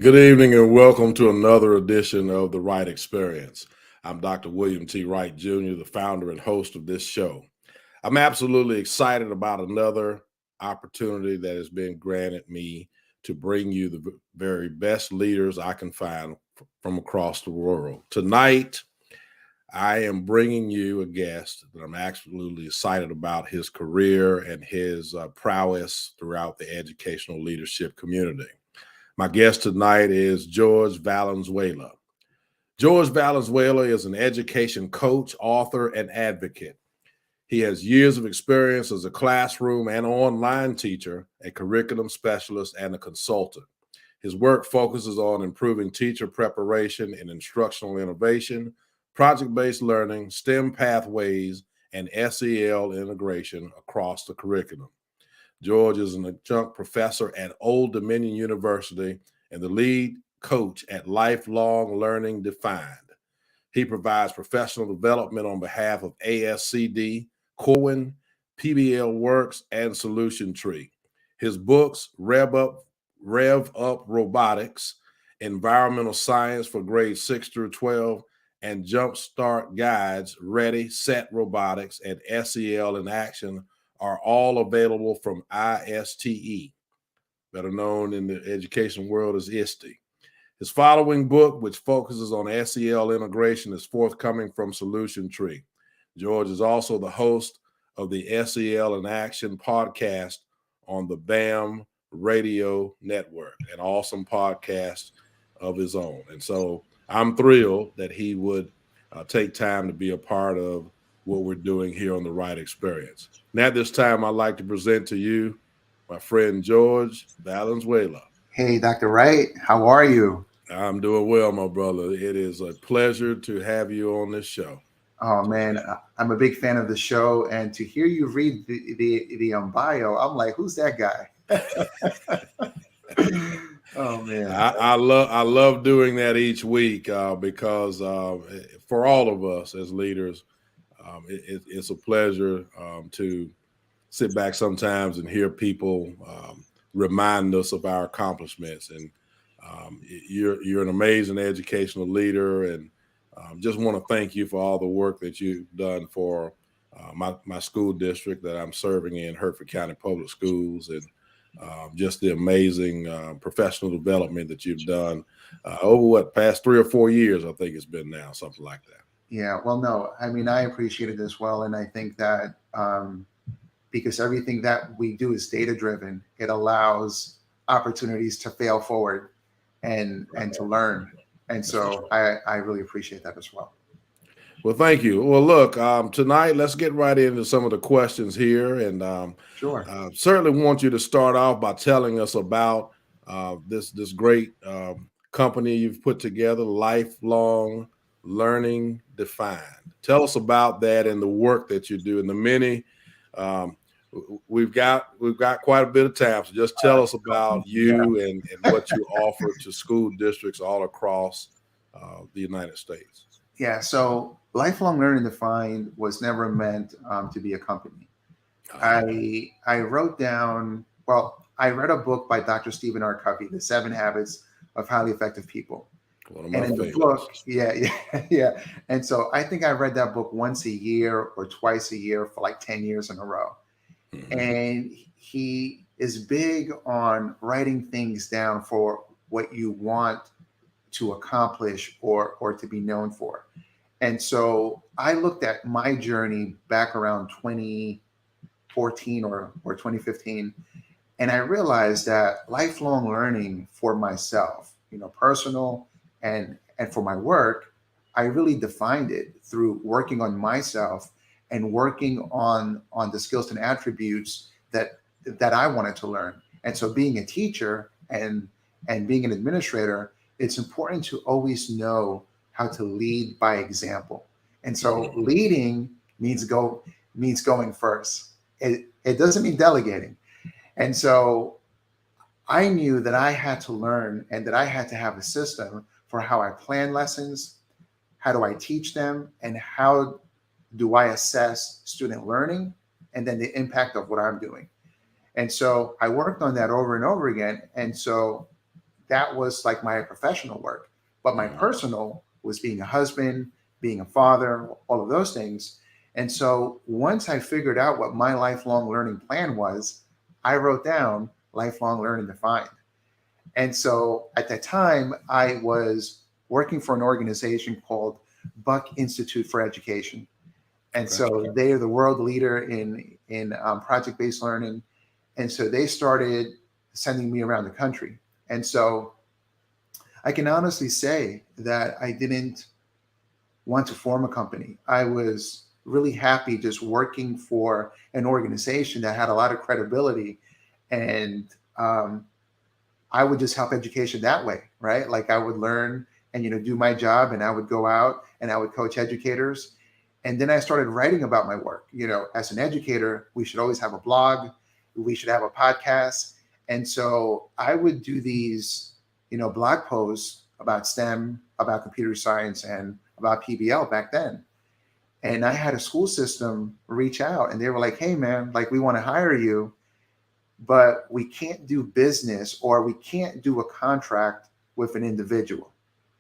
Good evening and welcome to another edition of the Wright Experience. I'm Dr. William T. Wright Jr., the founder and host of this show. I'm absolutely excited about another opportunity that has been granted me to bring you the very best leaders I can find from across the world. Tonight, I am bringing you a guest that I'm absolutely excited about his career and his prowess throughout the educational leadership community. My guest tonight is Jorge Valenzuela. Jorge Valenzuela is an education coach, author, and advocate. He has years of experience as a classroom and online teacher, a curriculum specialist, and a consultant. His work focuses on improving teacher preparation and instructional innovation, project-based learning, STEM pathways, and SEL integration across the curriculum. George is an adjunct professor at Old Dominion University and the lead coach at Lifelong Learning Defined. He provides professional development on behalf of ASCD, Corwin, PBL Works, and Solution Tree. His books, Rev Up Robotics, Environmental Science for grades 6 through 12, and Jumpstart Guides, Ready, Set Robotics, and SEL in Action are all available from ISTE, better known in the education world as ISTE. His following book, which focuses on SEL integration, is forthcoming from Solution Tree. George is also the host of the SEL in Action podcast on the BAM Radio Network, an awesome podcast of his own. And so I'm thrilled that he would take time to be a part of what we're doing here on the Wright Experience. And at this time, I'd like to present to you my friend Jorge Valenzuela. Hey, Dr. Wright, how are you? I'm doing well, my brother. It is a pleasure to have you on this show. Oh man, I'm a big fan of the show, and to hear you read the bio, I'm like, who's that guy? Oh man, I love doing that each week because for all of us as leaders, it's a pleasure to sit back sometimes and hear people remind us of our accomplishments. And you're an amazing educational leader, and just want to thank you for all the work that you've done for my school district that I'm serving in, Hertford County Public Schools, and just the amazing professional development that you've done over past 3 or 4 years, I think it's been now, something like that. Yeah, well, no, I mean, I appreciate it as well, and I think that because everything that we do is data driven, it allows opportunities to fail forward and to learn, and so I really appreciate that as well. Well, thank you. Well, look, tonight, let's get right into some of the questions here. And Sure. Certainly want you to start off by telling us about this great company you've put together, Lifelong Learning Defined. Tell us about that and the work that you do and the many. We've got quite a bit of time, so just tell us about you and what you offer to school districts all across the United States. Yeah, so Lifelong Learning Defined was never meant to be a company. I wrote down, well, I read a book by Dr. Stephen R. Covey, The 7 Habits of Highly Effective People. One of my And in favorites. the book, yeah. And so I think I read that book once a year or twice a year for like 10 years in a row. Mhm. And he is big on writing things down for what you want to accomplish or to be known for. And so I looked at my journey back around 2014 or 2015, and I realized that lifelong learning for myself, personal and for my work, I really defined it through working on myself and working on the skills and attributes that I wanted to learn. And so being a teacher and being an administrator, it's important to always know how to lead by example. And so leading means going first. It doesn't mean delegating. And so I knew that I had to learn and that I had to have a system for how I plan lessons, how do I teach them, and how do I assess student learning, and then the impact of what I'm doing. And so I worked on that over and over again. And so that was like my professional work. But my Mhm. personal was being a husband, being a father, all of those things. And so once I figured out what my lifelong learning plan was, I wrote down lifelong learning defined. And so at that time, I was working for an organization called Buck Institute for Education. And Okay. so they are the world leader in project-based learning. And so they started sending me around the country. And so I can honestly say that I didn't want to form a company. I was really happy just working for an organization that had a lot of credibility, and I would just help education that way, right? Like I would learn and do my job, and I would go out and I would coach educators. And then I started writing about my work. As an educator, we should always have a blog, we should have a podcast. And so I would do these, blog posts about STEM, about computer science, and about PBL back then. And I had a school system reach out and they were like, hey man, like we want to hire you, but we can't do business or we can't do a contract with an individual.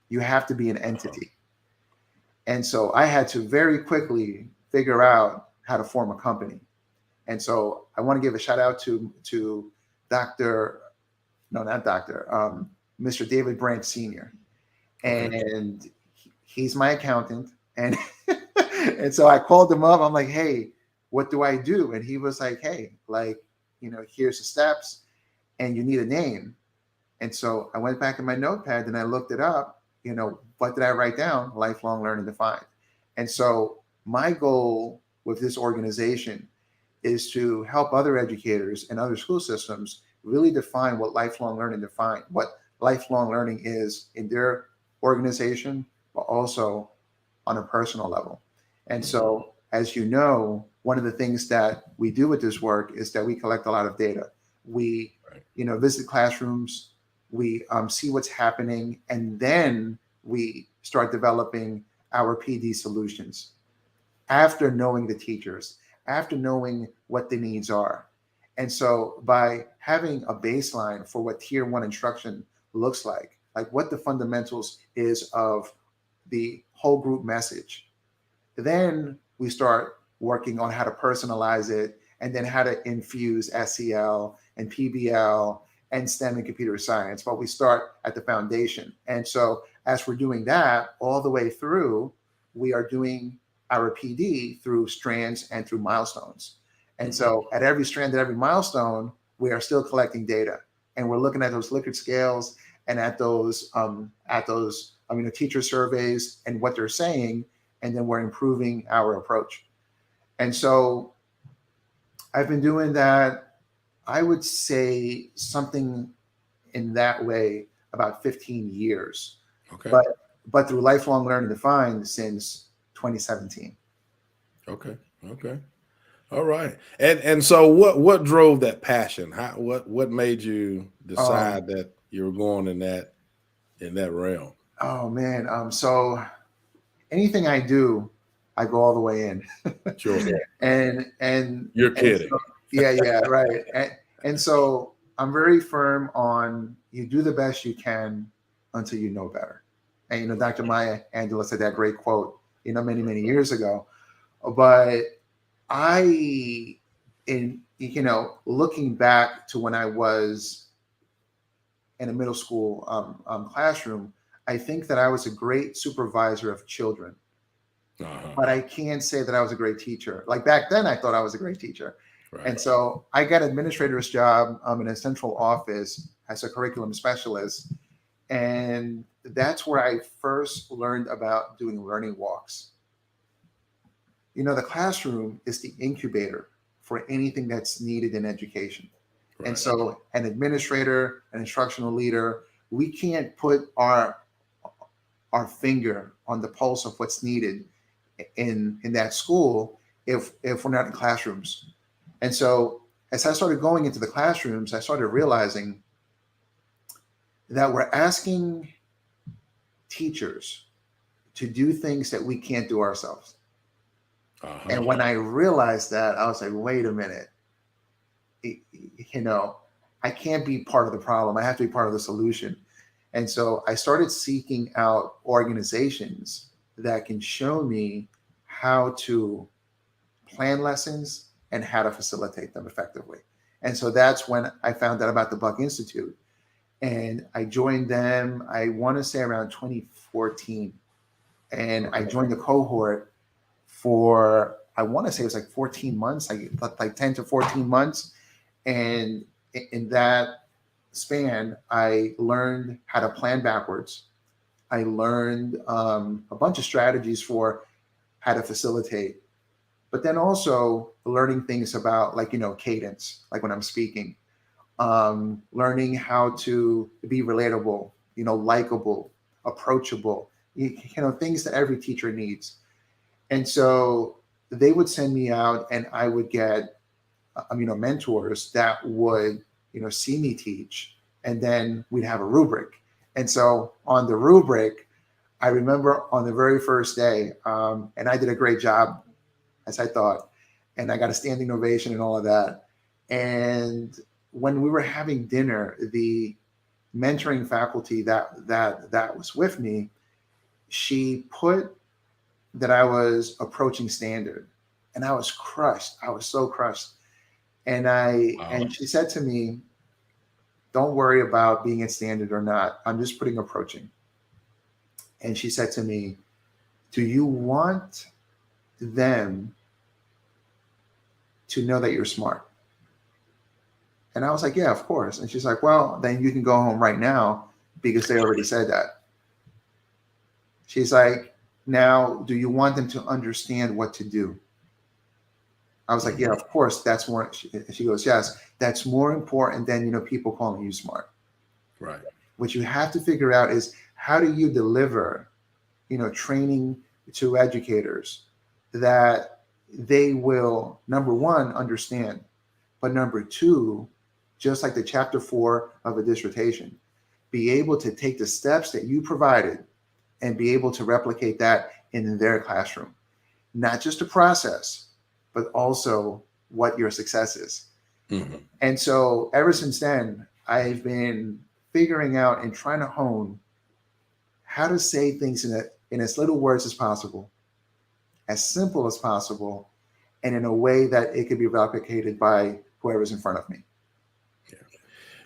You have to be an entity. And so I had to very quickly figure out how to form a company. And so I want to give a shout out to Dr. No, not Dr. Mr. David Branch Sr. Okay. And he's my accountant. And and so I called him up. I'm like, hey, what do I do? And he was like, hey, like, here's the steps and you need a name. And so I went back in my notepad and I looked it up. What did I write down? Lifelong learning defined. And so my goal with this organization is to help other educators and other school systems really define what lifelong learning is in their organization, but also on a personal level. And so, as you know, one of the things that we do with this work is that we collect a lot of data. We, Right. visit classrooms, we see what's happening, and then we start developing our PD solutions after knowing the teachers, after knowing what the needs are. And so by having a baseline for what tier one instruction looks like what the fundamentals is of the whole group message, then we start working on how to personalize it and then how to infuse SEL and PBL and STEM and computer science. But we start at the foundation. And so as we're doing that all the way through, we are doing our PD through strands and through milestones. And so at every strand, at every milestone, we are still collecting data. And we're looking at those Likert scales and at those teacher surveys and what they're saying, and then we're improving our approach. And so I've been doing that, I would say something in that way about 15 years. Okay. But through lifelong learning defined since 2017. Okay. Okay. All right. And so what drove that passion? What made you Um, decide that you were going in that realm? oh man. So anything I do, I go all the way in. Sure. You're And kidding. so, yeah, right. And so I'm very firm on you do the best you can until you know better. And Dr. Maya Angelou said that great quote, many, many years ago. But looking back to when I was in a middle school classroom, I think that I was a great supervisor of children. Uh-huh. But I can't say that I was a great teacher. Like back then, I thought I was a great teacher. Right. And so I got administrator's job in a central office as a curriculum specialist. And that's where I first learned about doing learning walks. The classroom is the incubator for anything that's needed in education. Right. And so an administrator, an instructional leader, we can't put our finger on the pulse of what's needed in that school if we're not in classrooms. And so as I started going into the classrooms, I started realizing that we're asking teachers to do things that we can't do ourselves. Uh-huh. And when I realized that, I was like, wait a minute, I can't be part of the problem. I have to be part of the solution. And so I started seeking out organizations that can show me how to plan lessons and how to facilitate them effectively. And so that's when I found out about the Buck Institute. And I joined them, I want to say around 2014. And I joined the cohort for, I want to say it was like 14 months, like 10 to 14 months. And in that span, I learned how to plan backwards. I learned a bunch of strategies for how to facilitate, but then also learning things about, like, cadence, like when I'm speaking, learning how to be relatable, likable, approachable, things that every teacher needs. And so they would send me out and I would get, mentors that would, see me teach. And then we'd have a rubric. And so on the rubric, I remember on the very first day, and I did a great job, as I thought, and I got a standing ovation and all of that. And when we were having dinner, the mentoring faculty that was with me, she put that I was approaching standard, and I was crushed. I was so crushed. And and she said to me, "Don't worry about being at standard or not. I'm just putting approaching." And she said to me, "Do you want them to know that you're smart?" And I was like, "Yeah, of course." And she's like, "Well, then you can go home right now because they already said that." She's like, "Now, do you want them to understand what to do?" I was like, "Yeah, of course. That's more." She goes, "Yes, that's more important than, people calling you smart." Right. What you have to figure out is, how do you deliver, training to educators that they will, number one, understand, but number two, just like the chapter 4 of a dissertation, be able to take the steps that you provided and be able to replicate that in their classroom. Not just the process, but also what your success is. Mm-hmm. And so ever since then, I've been figuring out and trying to hone how to say things in as little words as possible, as simple as possible, and in a way that it could be replicated by whoever's in front of me.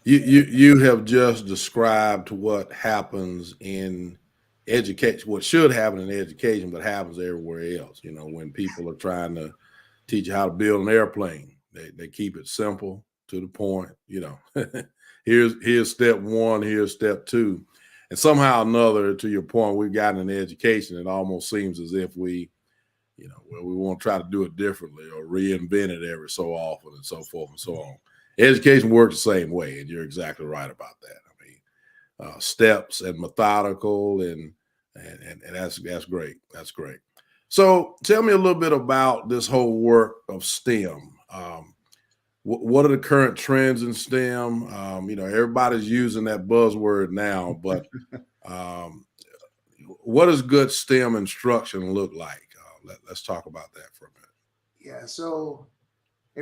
You have just described what happens in education, what should happen in education, but happens everywhere else. When people are trying to teach you how to build an airplane, they keep it simple, to the point. Here's step 1, here's step 2. And somehow or another, to your point, we've gotten an education. It almost seems as if we want to try to do it differently or reinvent it every so often and so forth and so on. Education works the same way, and you're exactly right about that. I mean, steps and methodical, and that's great. That's great. So tell me a little bit about this whole work of STEM. What are the current trends in STEM? Everybody's using that buzzword now, but what does good STEM instruction look like? Let's talk about that for a minute. Yeah. So,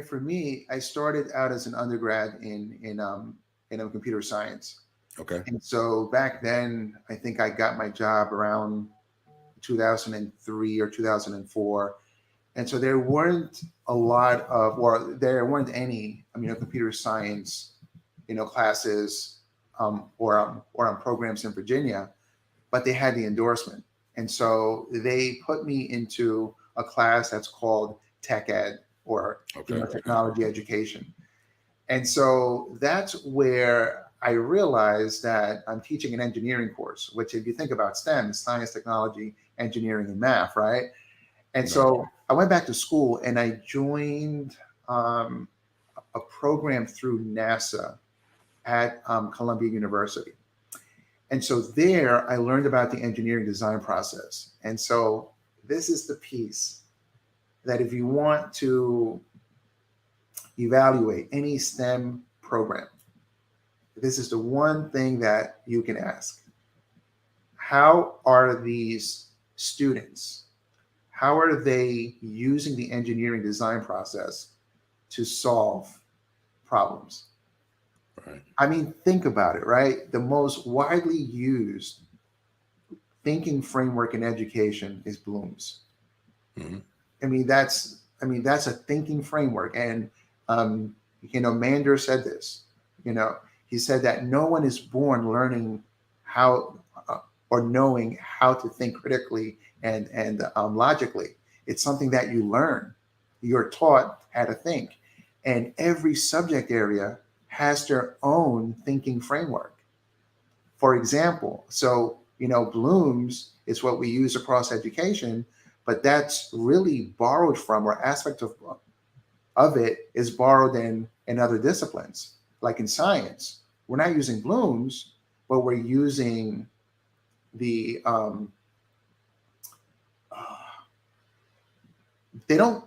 for me, I started out as an undergrad in computer science. Okay. And so back then, I think I got my job around 2003 or 2004. And so there weren't a lot of, or there weren't any, computer science, classes, or on programs in Virginia, but they had the endorsement. And so they put me into a class that's called tech ed, or technology education. And so that's where I realized that I'm teaching an engineering course, which, if you think about STEM, is science, technology, engineering, and math, right? And so I went back to school and I joined a program through NASA at Columbia University. And so there I learned about the engineering design process. And so this is the piece that, if you want to evaluate any STEM program, this is the one thing that you can ask. How are these students, how are they using the engineering design process to solve problems? Right. I mean, think about it, right? The most widely used thinking framework in education is Bloom's. Mm-hmm. I mean that's a thinking framework, and Mander said this. He said that no one is born learning how or knowing how to think critically and logically. It's something that you learn. You're taught how to think, and every subject area has their own thinking framework. For example, so Bloom's is what we use across education, but that's really borrowed from, or aspect of it is borrowed in other disciplines, like in science. We're not using Bloom's, but we're using the uh, they don't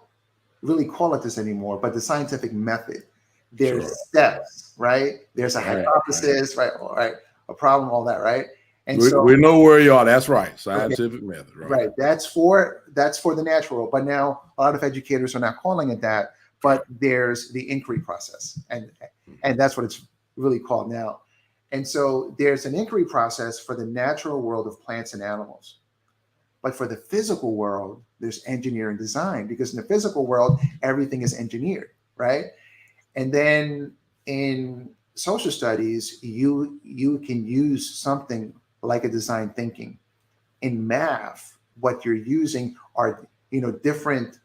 really call it this anymore, but the scientific method. There's Sure. steps, right? There's a Right. Right. hypothesis, right? All right, a problem, all that, right? And We so, know where you are. That's right. okay, Scientific method. Right. right. That's for the natural world. But now a lot of educators are not calling it that. But there's the inquiry process, and that's what it's really called now. And so there's an inquiry process for the natural world of plants and animals. But for the physical world, there's engineering design, because in the physical world, everything is engineered, right? And then in social studies, you can use something like a design thinking. In math, what you're using are different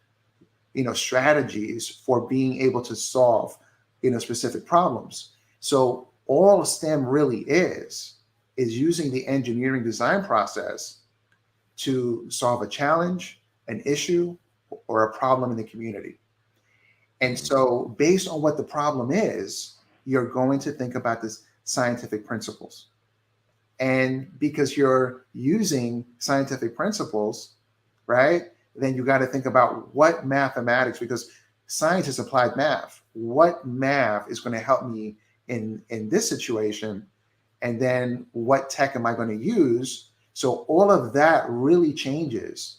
strategies for being able to solve specific problems. So all STEM really is using the engineering design process to solve a challenge, an issue, or a problem in the community. And Mhm. so based on what the problem is, you're going to think about this scientific principles. And because you're using scientific principles, right? Then you got to think about what mathematics, because science is applied math. What math is going to help me in this situation? And then what tech am I going to use? So all of that really changes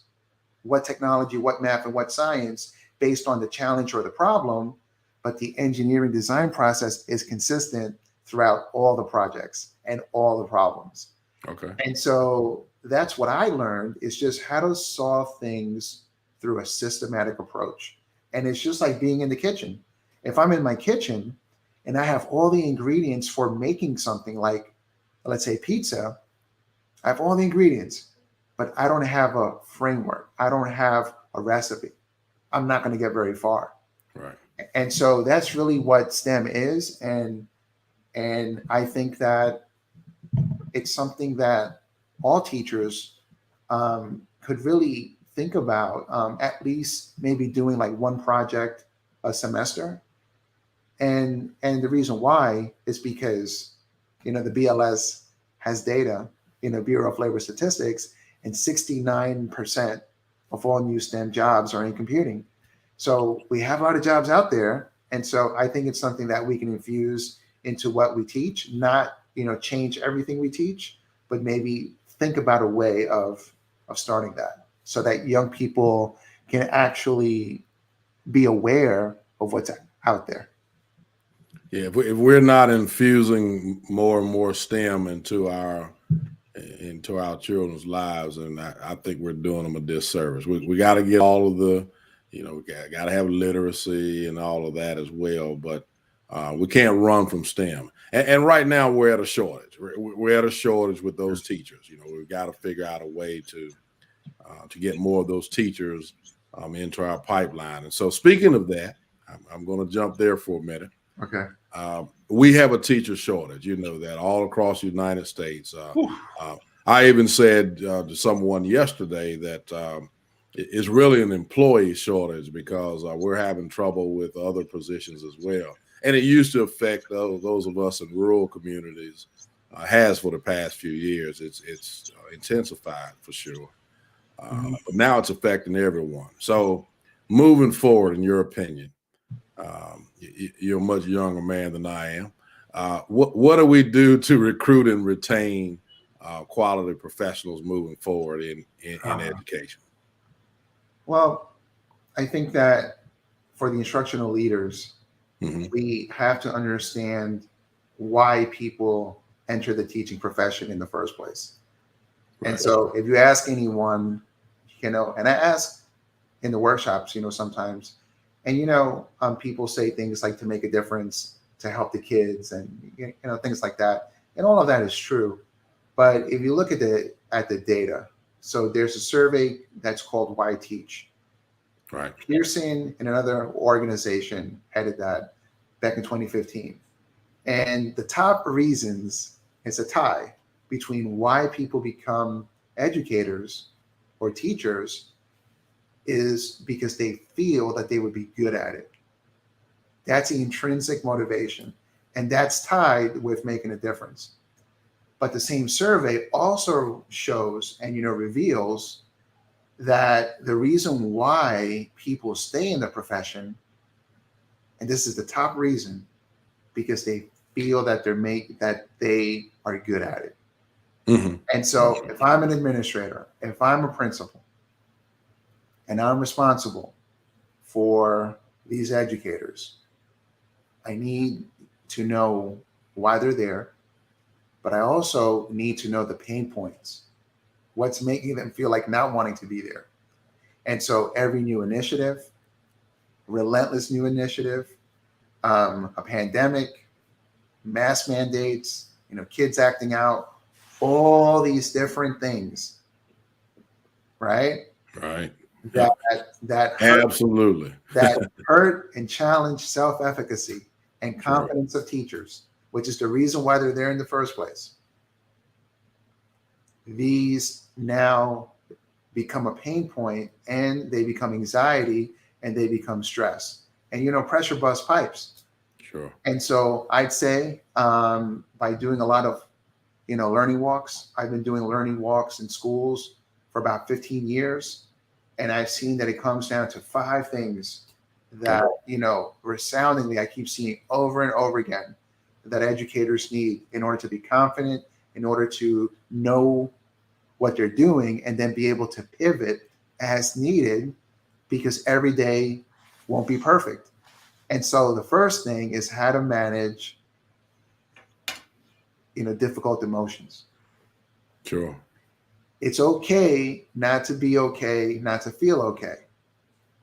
what technology, what math, and what science based on the challenge or the problem. But the engineering design process is consistent throughout all the projects and all the problems. Okay. And so that's what I learned, is just how to solve things through a systematic approach. And it's just like being in the kitchen. If I'm in my kitchen and I have all the ingredients for making something like, let's say, pizza, I have all the ingredients, but I don't have a framework. I don't have a recipe. I'm not going to get very far. Right. And so that's really what STEM is. And I think that it's something that all teachers could really think about, at least maybe doing like one project a semester. And the reason why is because the BLS has data, Bureau of Labor Statistics, and 69% of all new STEM jobs are in computing. So we have a lot of jobs out there, and so I think it's something that we can infuse into what we teach, not change everything we teach, but maybe think about a way of starting that, so that young people can actually be aware of what's out there. Yeah. If we're not infusing more and more STEM into our children's lives, and I think we're doing them a disservice. We got to get all of the, we got to have literacy and all of that as well, but we can't run from STEM. And right now we're at a shortage. We're at a shortage with those teachers. We've got to figure out a way to get more of those teachers into our pipeline. And so, speaking of that, I'm going to jump there for a minute. Okay. We have a teacher shortage, that all across the United States. Whew. I even said to someone yesterday that it's really an employee shortage, because we're having trouble with other positions as well. And it used to affect those of us in rural communities, has for the past few years. It's intensified for sure. Mhm. But now it's affecting everyone. So moving forward, in your opinion, you're a much younger man than I am. What do we do to recruit and retain quality professionals moving forward in Uh, education? well, I think that for the instructional leaders, Hmm. we have to understand why people enter the teaching profession in the first place. Right. And so if you ask anyone, and I ask in the workshops, sometimes, and people say things like to make a difference, to help the kids, and things like that, and all of that is true. But if you look at the data, so there's a survey that's called Why Teach. Right. Pearson and another organization headed that back in 2015. And the top reasons, it's a tie between why people become educators or teachers, is because they feel that they would be good at it. That's the intrinsic motivation. And that's tied with making a difference. But the same survey also shows and reveals that the reason why people stay in the profession, and this is the top reason, because they feel that that they are good at it. Mm-hmm. And so if I'm an administrator, if I'm a principal, and I'm responsible for these educators, I need to know why they're there, but I also need to know the pain points. What's making them feel like not wanting to be there? And so every new initiative, relentless new initiative, a pandemic, mass mandates, kids acting out, all these different things, right? Right. That hurt, Absolutely. that hurt and challenge self-efficacy and Sure. confidence of teachers, which is the reason why they're there in the first place. These now become a pain point, and they become anxiety, and they become stress. And pressure busts pipes. Sure. And so I'd say by doing a lot of learning walks, I've been doing learning walks in schools for about 15 years, and I've seen that it comes down to 5 things that resoundingly I keep seeing over and over again that educators need in order to be confident, in order to know what they're doing, and then be able to pivot as needed, because every day won't be perfect. And so the first thing is how to manage difficult emotions. Sure. It's okay not to be okay, not to feel okay,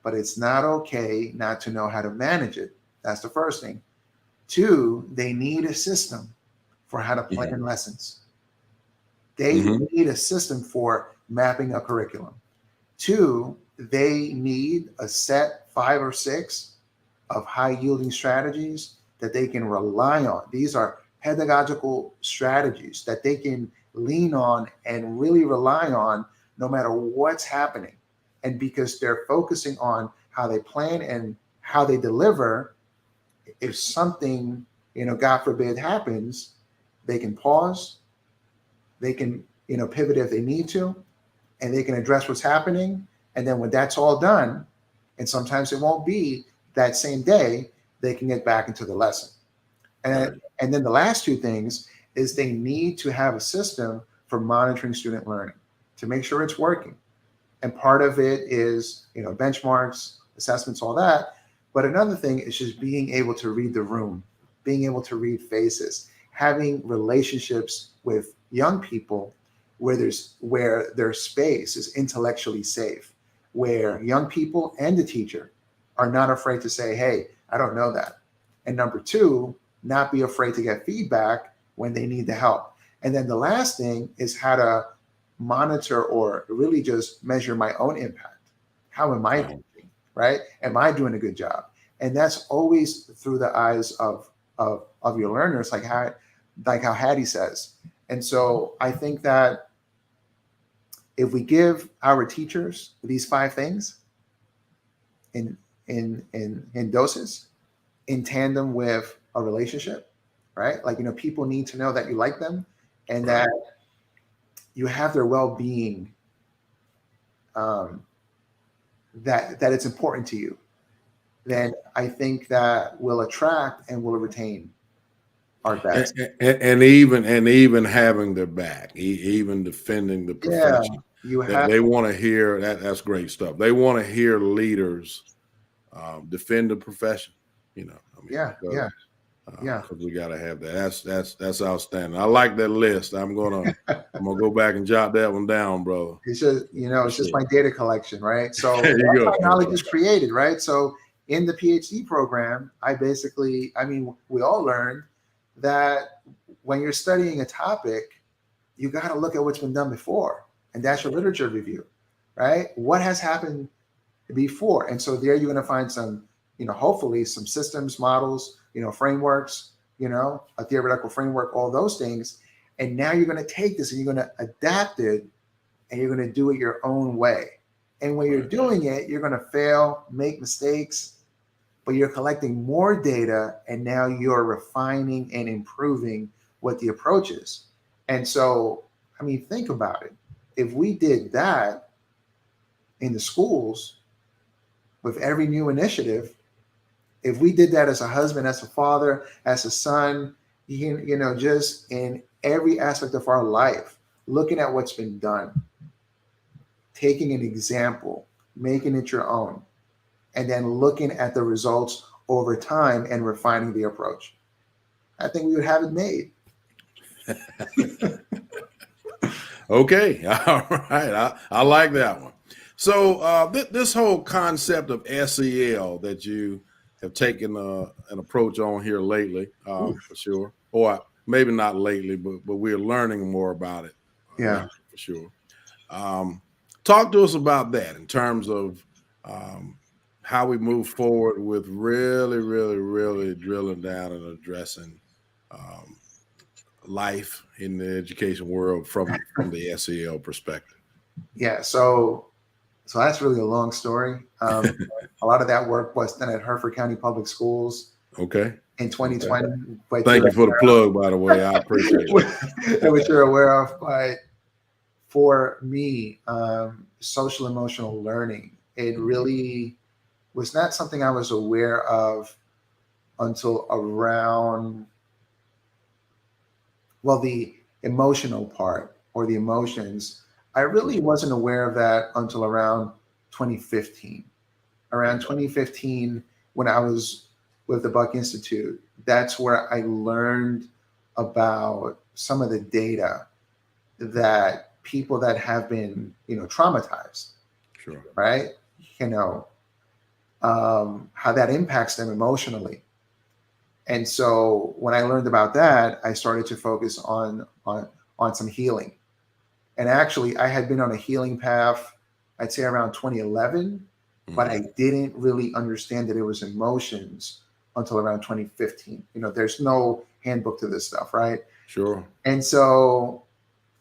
but it's not okay not to know how to manage it. That's the first thing. 2, they need a system for how to plan lessons. They need a system for mapping a curriculum. 2, they need a set 5 or 6 of high yielding strategies that they can rely on. These are pedagogical strategies that they can lean on and really rely on no matter what's happening. And because they're focusing on how they plan and how they deliver, if something, God forbid, happens, they can pause, they can, pivot if they need to, and they can address what's happening. And then when that's all done, and sometimes it won't be that same day, they can get back into the lesson. And then the last 2 things is they need to have a system for monitoring student learning to make sure it's working. And part of it is, benchmarks, assessments, all that. But another thing is just being able to read the room, being able to read faces, having relationships with young people where their space is intellectually safe, where young people and the teacher are not afraid to say, hey, I don't know that. And number 2, not be afraid to get feedback when they need the help. And then the last thing is how to monitor or really just measure my own impact. How am I teaching, right? Am I doing a good job? And that's always through the eyes of your learners, like how Hattie says. And so I think that if we give our teachers these 5 things in doses, in tandem with a relationship, right? Like, people need to know that you like them and that you have their well-being, that it's important to you, then I think that we'll attract and we'll retain our best. And even having their back, even defending the profession. They want to hear that. That's great stuff. They want to hear leaders defend the profession. Yeah. because we got to have that. That's outstanding. I like that list. I'm gonna go back and jot that one down, brother. It's just, For it's just sure. my data collection, right? So There you that's go. how That's knowledge right. is created, right? So in the PhD program, we all learned that when you're studying a topic, you got to look at what's been done before, and that's your literature review, right? What has happened before? And so there you're going to find some, hopefully some systems, models, frameworks, a theoretical framework, all those things. And now you're going to take this and you're going to adapt it and you're going to do it your own way. And when you're Right. doing it, you're going to fail, make mistakes, but you're collecting more data and now you're refining and improving what the approach is. And so, think about it. If we did that in the schools with every new initiative, if we did that as a husband, as a father, as a son, just in every aspect of our life, looking at what's been done, taking an example, making it your own, and then looking at the results over time and refining the approach, I think we would have it made. Okay. All right. I like that one. So this whole concept of SEL that you have taken an approach on here lately, for sure, or maybe not lately, but we're learning more about it Yeah. now, for sure. Talk to us about that in terms of how we move forward with really, really, really drilling down and addressing um, life in the education world from the SEL perspective. Yeah. So that's really a long story. A lot of that work was done at Hertford County Public Schools Okay. in Okay. 2020, but Thank you for the plug, by the way. I appreciate it. which you're aware of. But for me, social emotional learning, it really was not something I was aware of until around, well, the emotional part or the emotions. I really wasn't aware of that until around 2015. Around 2015, when I was with the Buck Institute, that's where I learned about some of the data that people that have been, traumatized, Sure. right? You know, how that impacts them emotionally. And so when I learned about that, I started to focus on some healing. And actually, I had been on a healing path, I'd say around 2011, but I didn't really understand that it was emotions until around 2015. There's no handbook to this stuff, right? Sure. And so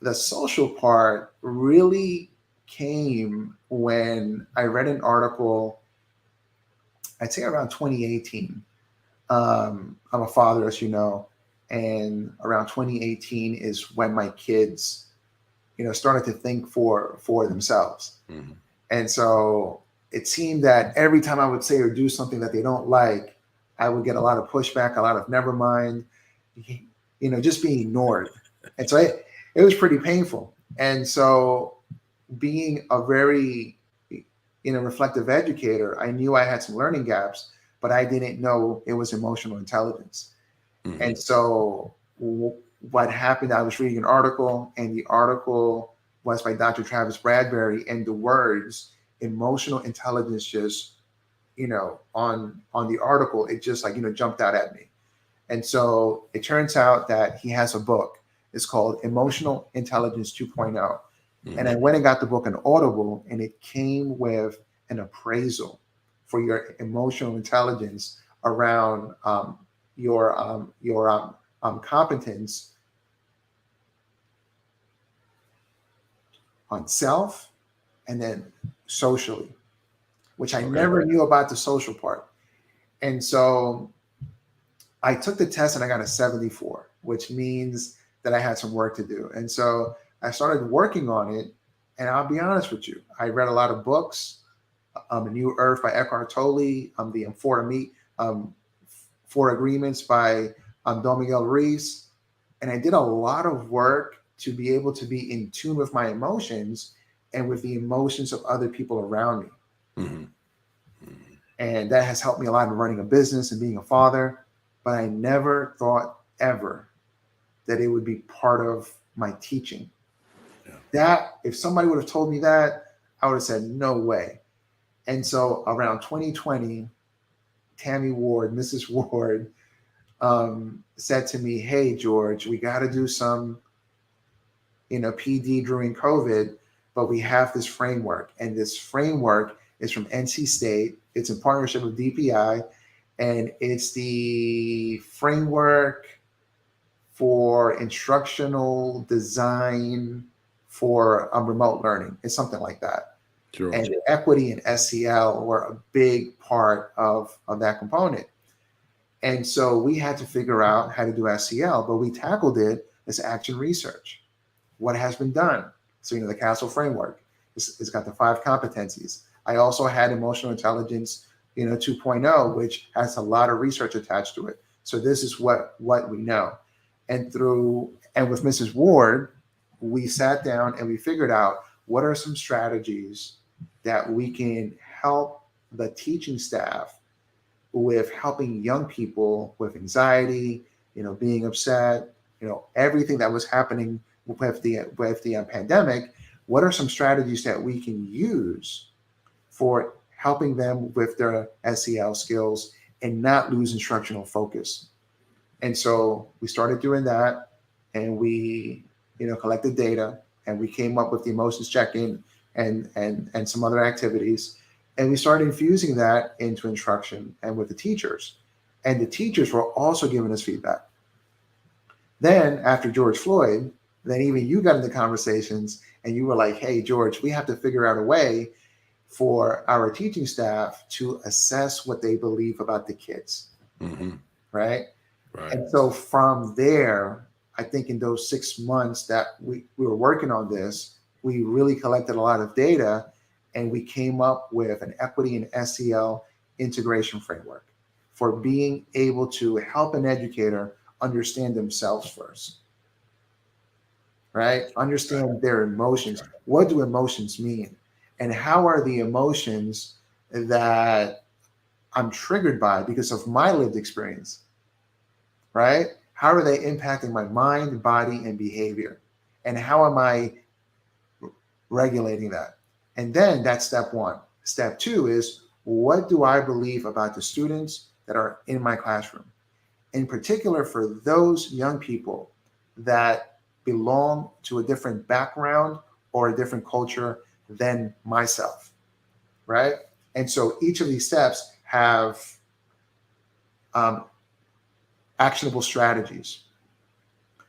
the social part really came when I read an article, I'd say around 2018. I'm a father, as you know, and around 2018 is when my kids, started to think for themselves. Mm-hmm. And so it seemed that every time I would say or do something that they don't like, I would get a lot of pushback, a lot of never mind, just being ignored. And so it was pretty painful. And so being a very, reflective educator, I knew I had some learning gaps, but I didn't know it was emotional intelligence. Mm-hmm. And so what happened, I was reading an article, and the article was by Dr. Travis Bradbury, and the words emotional intelligence just, on the article, it just jumped out at me. And so it turns out that he has a book. It's called Emotional Intelligence 2.0. Mm-hmm. And I went and got the book on Audible, and it came with an appraisal for your emotional intelligence around your competence on self and then socially, which I never knew about the social part. And so I took the test and I got a 74, which means that I had some work to do. And so I started working on it. And I'll be honest with you, I read a lot of books, A New Earth by Eckhart Tolle, the Four Agreements by Don Miguel Ruiz. And I did a lot of work to be able to be in tune with my emotions and with the emotions of other people around me. Mm-hmm. And that has helped me a lot in running a business and being a father. but I never thought ever that it would be part of my teaching. Yeah. That, if somebody would have told me that, I would have said, no way. And so around 2020, Tammy Ward, Mrs. Ward, said to me, hey, George, we got to do some, PD during COVID, but we have this framework. And this framework is from NC State. It's in partnership with DPI, and it's the framework for instructional design for remote learning. It's something like that. Sure. And equity and SEL were a big part of that component. And so we had to figure out how to do SEL, but we tackled it as action research. What has been done? So, the Castle framework, it's got the 5 competencies. I also had emotional intelligence, 2.0, which has a lot of research attached to it. So this is what we know. And with Mrs. Ward, we sat down and we figured out what are some strategies that we can help the teaching staff with, helping young people with anxiety, being upset, everything that was happening with the pandemic. What are some strategies that we can use for helping them with their SEL skills and not lose instructional focus? And so we started doing that, and we, collected data, and we came up with the emotions check-in and some other activities. And we started infusing that into instruction and with the teachers. And the teachers were also giving us feedback. Then after George Floyd, then even you got into conversations and you were like, hey, George, we have to figure out a way for our teaching staff to assess what they believe about the kids. Mm-hmm. Right? Right. And so from there, I think in those 6 months that we were working on this, we really collected a lot of data, and we came up with an equity and SEL integration framework for being able to help an educator understand themselves first, right? Understand their emotions. What do emotions mean? And how are the emotions that I'm triggered by because of my lived experience, right? How are they impacting my mind, body, and behavior? And how am I regulating that? And then that's step 1. Step 2 is, what do I believe about the students that are in my classroom? In particular, for those young people that belong to a different background or a different culture than myself, right? And so each of these steps have actionable strategies.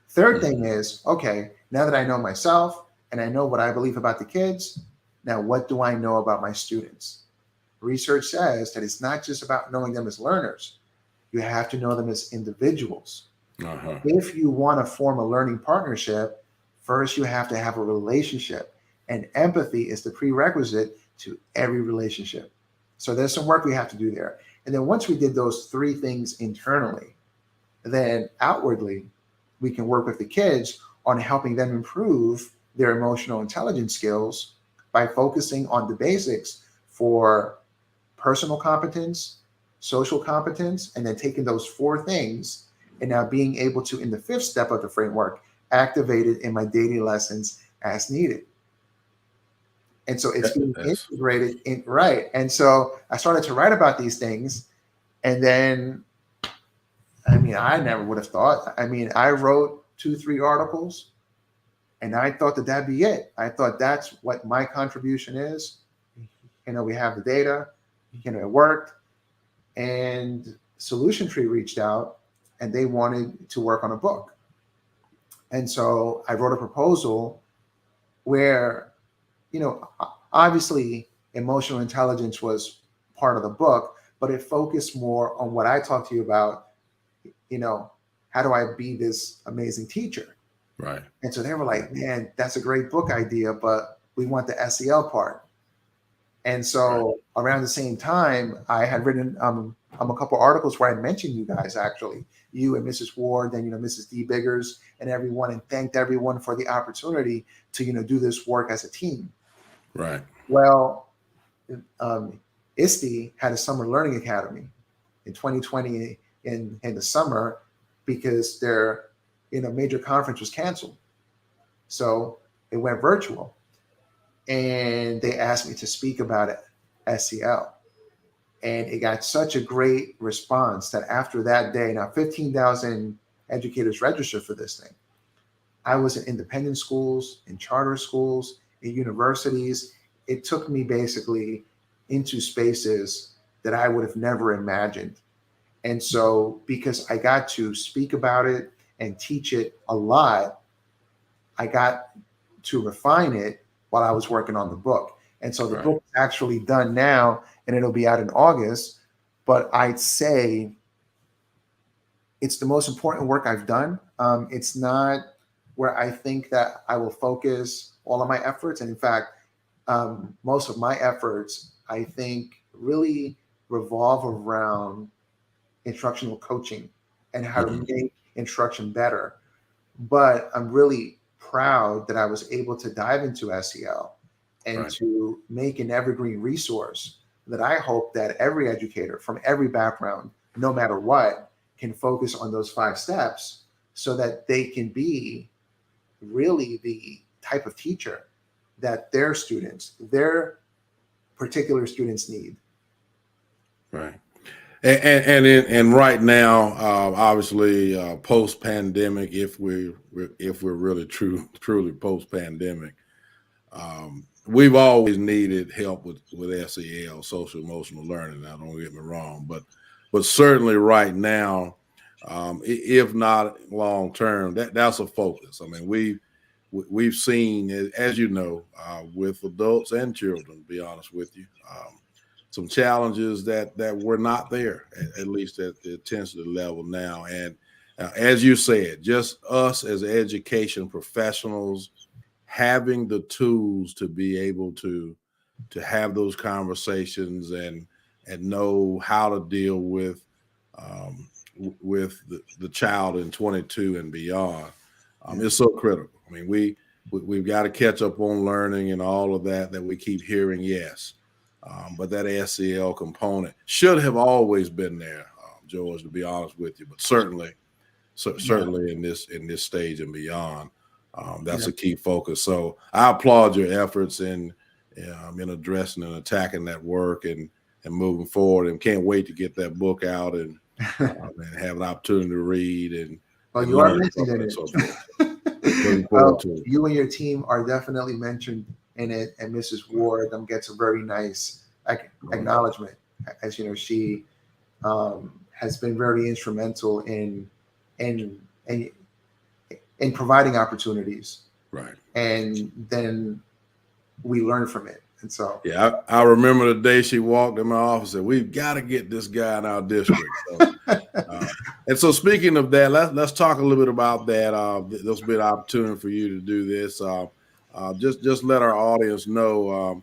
Third thing is, okay, now that I know myself and I know what I believe about the kids, now what do I know about my students? Research says that it's not just about knowing them as learners. You have to know them as individuals. Uh-huh. If you want to form a learning partnership, first you have to have a relationship, and empathy is the prerequisite to every relationship. So there's some work we have to do there. And then once we did those 3 things internally, then outwardly, we can work with the kids on helping them improve their emotional intelligence skills by focusing on the basics for personal competence, social competence, and then taking those 4 things and now being able to, in the 5th step of the framework, activate it in my daily lessons as needed. And so it's being integrated in, right. And so I started to write about these things, and then, I never would have thought. I wrote 2-3 articles, and I thought that that'd be it. I thought that's what my contribution is. We have the data, it worked. And Solution Tree reached out, and they wanted to work on a book. And so I wrote a proposal where, obviously emotional intelligence was part of the book, but it focused more on what I talked to you about, how do I be this amazing teacher? Right. And so they were like, man, that's a great book idea, but we want the SEL part. And so around the same time, I had written a couple articles where I mentioned you guys, actually, you and Mrs. Ward, and Mrs. D. Biggers and everyone, and thanked everyone for the opportunity to do this work as a team. Right. Well, ISTE had a summer learning academy in 2020. in the summer because their major conference was canceled. So it went virtual, and they asked me to speak about it, SEL. And it got such a great response that after that day, now 15,000 educators registered for this thing. I was in independent schools, in charter schools, in universities. It took me basically into spaces that I would have never imagined. And so, because I got to speak about it and teach it a lot, I got to refine it while I was working on the book. And so the Right. book is actually done now, and it'll be out in August. But I'd say it's the most important work I've done. It's not where I think that I will focus all of my efforts. And in fact, most of my efforts, I think, really revolve around instructional coaching and how to make instruction better. But I'm really proud that I was able to dive into SEL and Right. to make an evergreen resource that I hope that every educator from every background, no matter what, can focus on those 5 steps so that they can be really the type of teacher that their students, their particular students need. Right. And right now, obviously, post pandemic, if we're really truly post pandemic, we've always needed help with SEL, social emotional learning. Now, don't get me wrong, but certainly right now, if not long term, that's a focus. I mean, we've seen, as you know, with adults and children. To be honest with you. Some challenges that were not there, at least at the intensity level now. And as you said, just us as education professionals having the tools to be able to have those conversations and know how to deal with the child in 22 and beyond is so critical. I mean, we've got to catch up on learning and all of that we keep hearing. Yes. But that SEL component should have always been there, George, to be honest with you. But certainly in this stage and beyond, that's a key focus. So I applaud your efforts in addressing and attacking that work and moving forward. And can't wait to get that book out and have an opportunity to read and Well, you are learn mentioned from in it and it. so forth. Looking forward to it. You and your team are definitely mentioned in it, and Mrs. Ward gets a very nice acknowledgement. As you know, she has been very instrumental in in in providing opportunities, Right. and then we learn from it. And so, yeah, I remember the day she walked in my office and said, "We've got to get this guy in our district." So, and so, speaking of that, let's talk a little bit about that. There's been an opportunity for you to do this. Just let our audience know.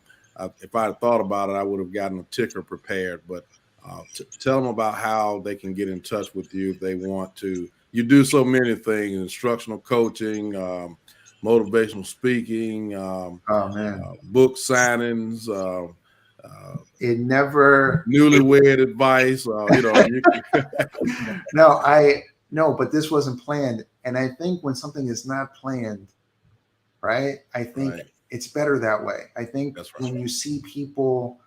If I had thought about it, I would have gotten a ticker prepared. But tell them about how they can get in touch with you if they want to. You do so many things: instructional coaching, motivational speaking. oh man, Book signings, it never. newlywed advice. No, but this wasn't planned. And I think when something is not planned, right? I think Right. it's better that way. I think That's right. when you see people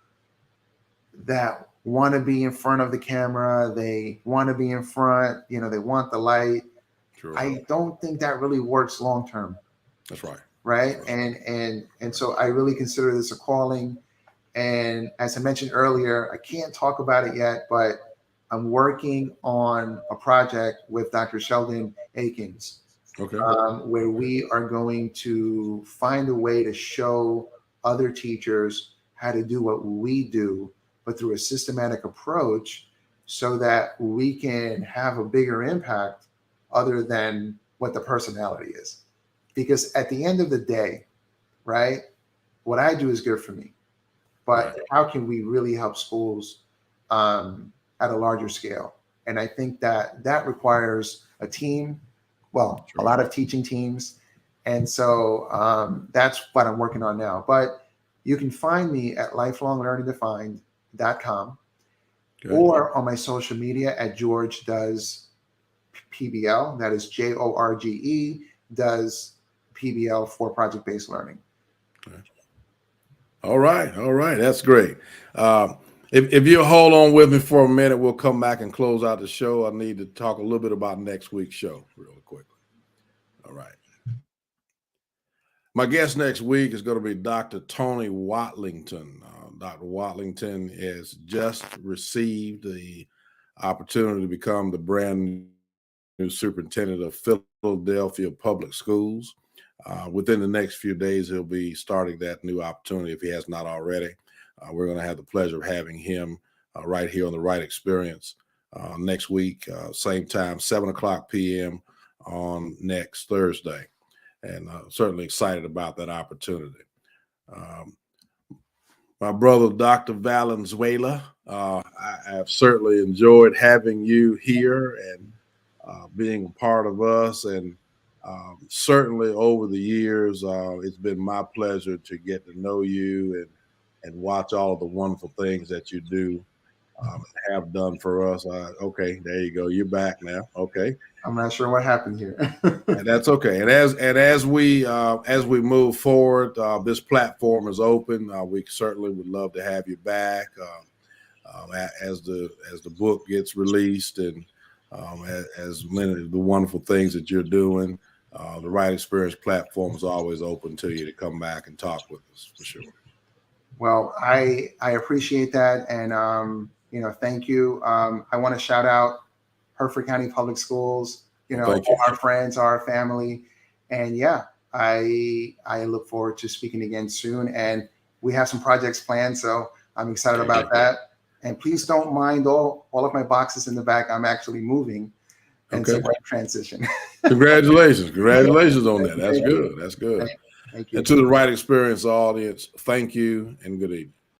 that want to be in front of the camera, they want to be in front, they want the light. True. I don't think that really works long term. That's right. Right. That's right. And so I really consider this a calling. And as I mentioned earlier, I can't talk about it yet, but I'm working on a project with Dr. Sheldon Akins, Okay. where we are going to find a way to show other teachers how to do what we do, but through a systematic approach so that we can have a bigger impact other than what the personality is. Because at the end of the day, right, what I do is good for me. But Right. how can we really help schools at a larger scale? And I think that requires a team, well, a lot of teaching teams. And so that's what I'm working on now. But you can find me at lifelonglearningdefined.com. Okay. or on my social media at George Does PBL. That is JORGE Does PBL for project-based learning. Okay. All right. That's great. If you'll hold on with me for a minute, we'll come back and close out the show. I need to talk a little bit about next week's show really quickly. All right. My guest next week is going to be Dr. Tony Watlington. Dr. Watlington has just received the opportunity to become the brand new superintendent of Philadelphia Public Schools. Within the next few days, he'll be starting that new opportunity if he has not already. We're going to have the pleasure of having him right here on the Wright Experience next week, same time, 7:00 p.m. on next Thursday. And certainly excited about that opportunity. My brother, Dr. Valenzuela, I have certainly enjoyed having you here and being a part of us. And certainly over the years, it's been my pleasure to get to know you and watch all of the wonderful things that you do have done for us. Okay, there you go. You're back now. Okay. I'm not sure what happened here. And that's okay. And as we move forward, this platform is open. We certainly would love to have you back as the book gets released and as many of the wonderful things that you're doing. The Wright Experience platform is always open to you to come back and talk with us for sure. Well, I appreciate that, and thank you. I want to shout out Hertford County Public Schools. All our friends, our family, and yeah, I look forward to speaking again soon. And we have some projects planned, so I'm excited about that. And please don't mind all of my boxes in the back. I'm actually moving, and so great transition. Congratulations on that. That's good. Thank you. And to the Wright Experience audience, thank you and good evening.